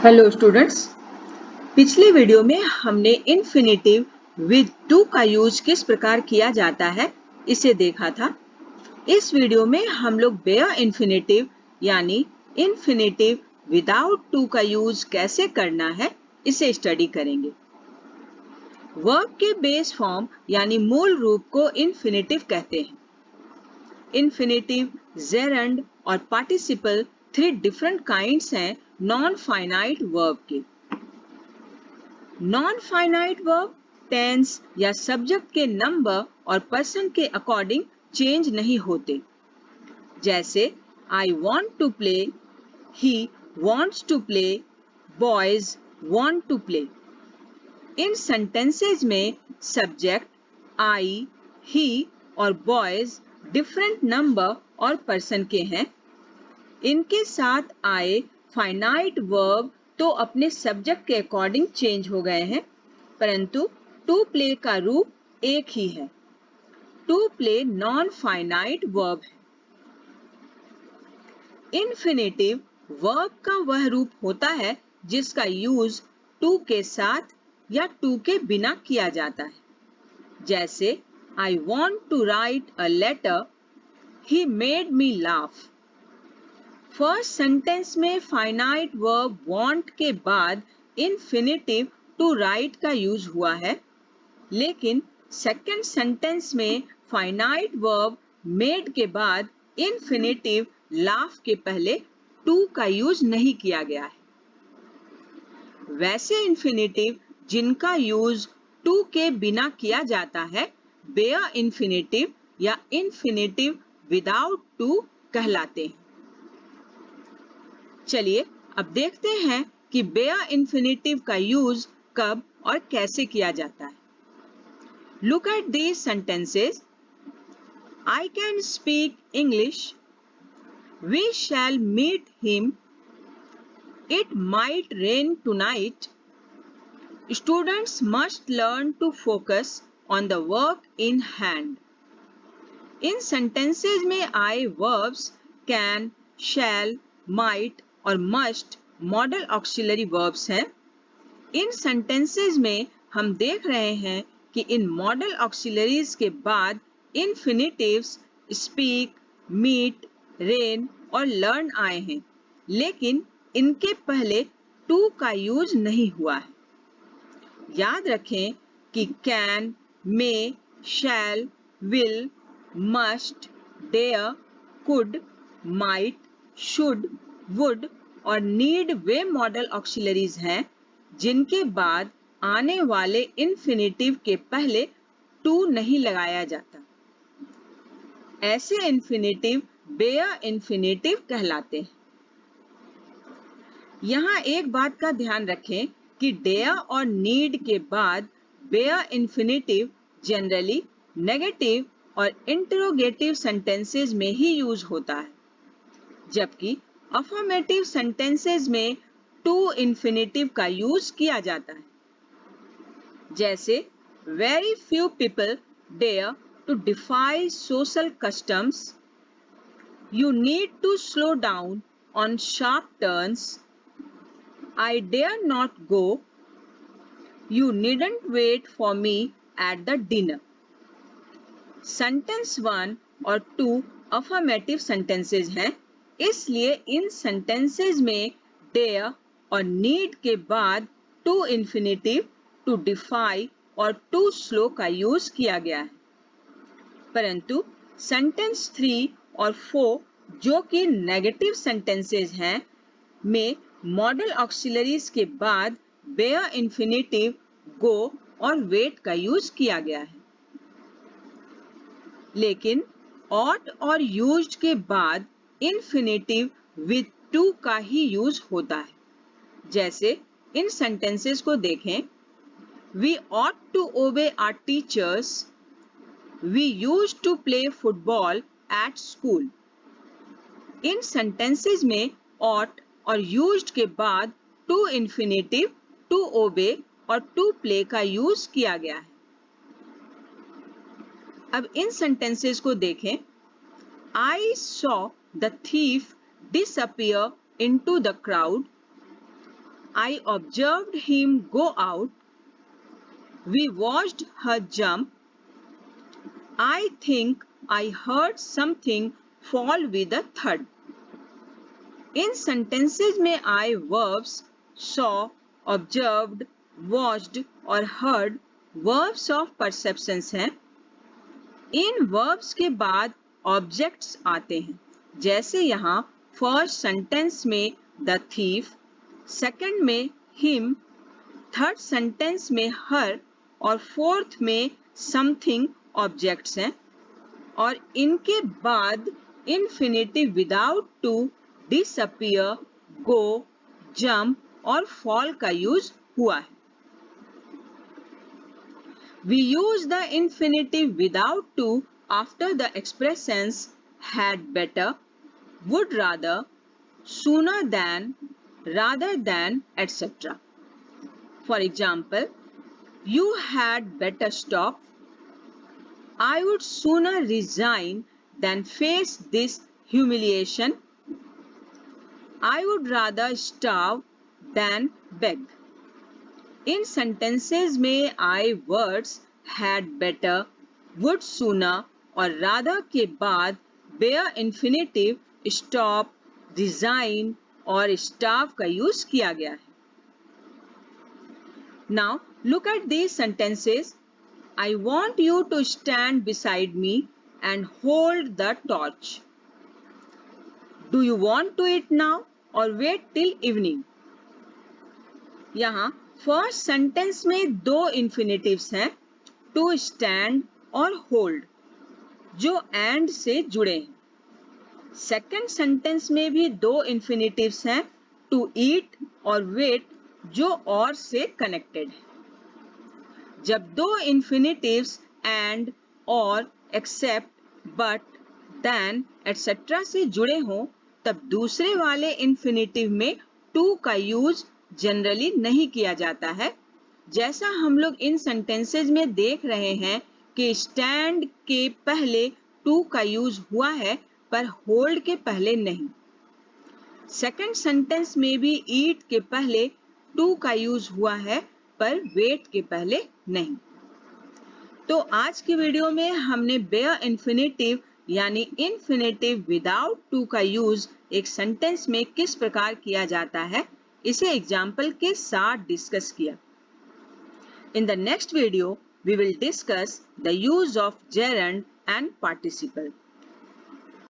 Hello students. पिछले video में हमने इन्फिनेटिव विद टू का यूज किस प्रकार किया जाता है इसे देखा था। इस वीडियो में हम लोग बेयर इन्फिनेटिव यानी इन्फिनेटिव विदाउट टू का यूज कैसे करना है इसे स्टडी करेंगे। वर्ब के बेस फॉर्म यानी मूल रूप को इन्फिनेटिव कहते हैं। इन्फिनेटिव, जेरंड और पार्टिसिपल 3 डिफरेंट काइंड्स हैं नॉन फाइनाइट वर्ब के। नॉन फाइनाइट वर्ब टेंस या सब्जेक्ट के नंबर और पर्सन के अकॉर्डिंग चेंज नहीं होते, जैसे I want to play, he wants to play, boys want to play. इन सेंटेंसेज में सब्जेक्ट आई, ही और बॉयज डिफरेंट नंबर और पर्सन के हैं। इनके साथ आए फाइनाइट वर्ब तो अपने सब्जेक्ट के अकॉर्डिंग चेंज हो गए हैं, परंतु टू प्ले का रूप एक ही है। To play non finite verb है। इन्फिनेटिव वर्ब का वह रूप होता है जिसका यूज टू के साथ या टू के बिना किया जाता है, जैसे I want to write a letter, he made me laugh. First sentence में फाइनाइट वर्ब वांट के बाद इन्फिनेटिव टू राइट का यूज हुआ है, लेकिन सेकंड सेंटेंस में फाइनाइट वर्ब मेड के बाद इन्फिनेटिव लाफ के पहले टू का यूज नहीं किया गया है। वैसे इन्फिनेटिव जिनका यूज टू के बिना किया जाता है बेयर इन्फिनेटिव या इन्फिनेटिव विदाउट टू कहलाते हैं। चलिए अब देखते हैं कि बेयर इन्फिनेटिव का यूज कब और कैसे किया जाता है। Look at these sentences. I can speak English, we shall meet him, it might rain tonight, students must learn to focus on the work in hand. इन सेंटेंसेस में आए वर्ब्स कैन, शैल, माइट और must modal auxiliary verbs हैं। इन sentences में हम देख रहे हैं कि इन मॉडल ऑक्सिलरीज के बाद इन्फिनेटिव्स स्पीक, मीट, रेन और लर्न आए हैं, लेकिन इनके पहले टू का यूज नहीं हुआ है। याद रखें कि can, may, shall, will, must, dare, could, might, should, would और नीड वे मॉडल ऑक्सिलरीज हैं जिनके बाद आने वाले इन्फिनेटिव के पहले टू नहीं लगाया जाता। ऐसे इन्फिनेटिव बेयर इन्फिनेटिव कहलाते हैं। यहाँ एक बात का ध्यान रखें कि डेयर और नीड के बाद बेयर इन्फिनेटिव जनरली नेगेटिव और इंटरोगेटिव सेंटेंसेस में ही यूज होता है, जबकि अफर्मेटिव सेंटेंसेस में टू इन्फिनेटिव का यूज किया जाता है, जैसे very few people dare to defy social customs, you need to slow down on sharp turns, I dare not go, you needn't wait for me at the dinner. Sentence 1 और 2 affirmative sentences हैं, इसलिए इन sentences में dare और need के बाद to infinitive, to DeFi और to slow का use किया गया है, परंतु सेंटेंस 3 और 4 जो कि नेगेटिव सेंटेंसेस हैं में मॉडल ऑक्सिलरीज के बाद बेयर इन्फिनेटिव, गो और वेट का यूज किया गया है। लेकिन ऑट और यूज्ड के बाद इन्फिनेटिव विद टू का ही यूज होता है, जैसे इन सेंटेंसेस को देखें। We ought to obey our teachers, we used to play football at school. इन सेंटेंसेस में ऑट और यूज्ड के बाद टू इन्फिनेटिव, टू ओबे और टू प्ले का यूज किया गया है। अब इन सेंटेंसेस को देखें। I saw the thief disappear into the crowd, I observed him go out. We watched her jump. I think I heard something fall with a thud. In sentences में I verbs saw, observed, watched और heard verbs of perceptions हैं. इन verbs के बाद objects आते हैं. जैसे यहाँ first sentence में the thief, second में him, third sentence में her और fourth में something objects हैं. और इनके बाद infinitive without to, disappear, go, jump और fall का यूज हुआ है. We use the infinitive without to after the expressions had better, would rather, sooner than, rather than, etc. For example, you had better stop. I would sooner resign than face this humiliation. I would rather starve than beg. In sentences में I words had better, would sooner और rather के बाद bare infinitive stop, resign और starve का use किया गया है. Now look at these sentences. I want you to stand beside me and hold the torch. Do you want to eat now or wait till evening? यहाँ first sentence में दो infinitives हैं, to stand और hold, जो and से जुड़े हैं. Second sentence में भी दो इन्फिनेटिव्स हैं, टू ईट और वेट, जो और से कनेक्टेड है. जब दो इन्फिनेटिव्स एंड, और, एक्सेप्ट, बट, देन, एटसेट्रा से जुड़े हों, तब दूसरे वाले इन्फिनेटिव में टू का यूज जनरली नहीं किया जाता है. जैसा हम लोग इन सेंटेंसेज में देख रहे हैं कि स्टैंड के पहले टू का यूज हुआ है पर होल्ड के पहले नहीं. सेकंड सेंटेंस में भी ईट के पहले टू का यूज हुआ है पर वेट के पहले नहीं. तो आज की वीडियो में हमने बेयर इन्फिनेटिव यानी इन्फिनेटिव विदाउट टू का यूज एक सेंटेंस में किस प्रकार किया जाता है इसे एग्जाम्पल के साथ डिस्कस किया. In the next video, we will discuss the use of gerund and participle.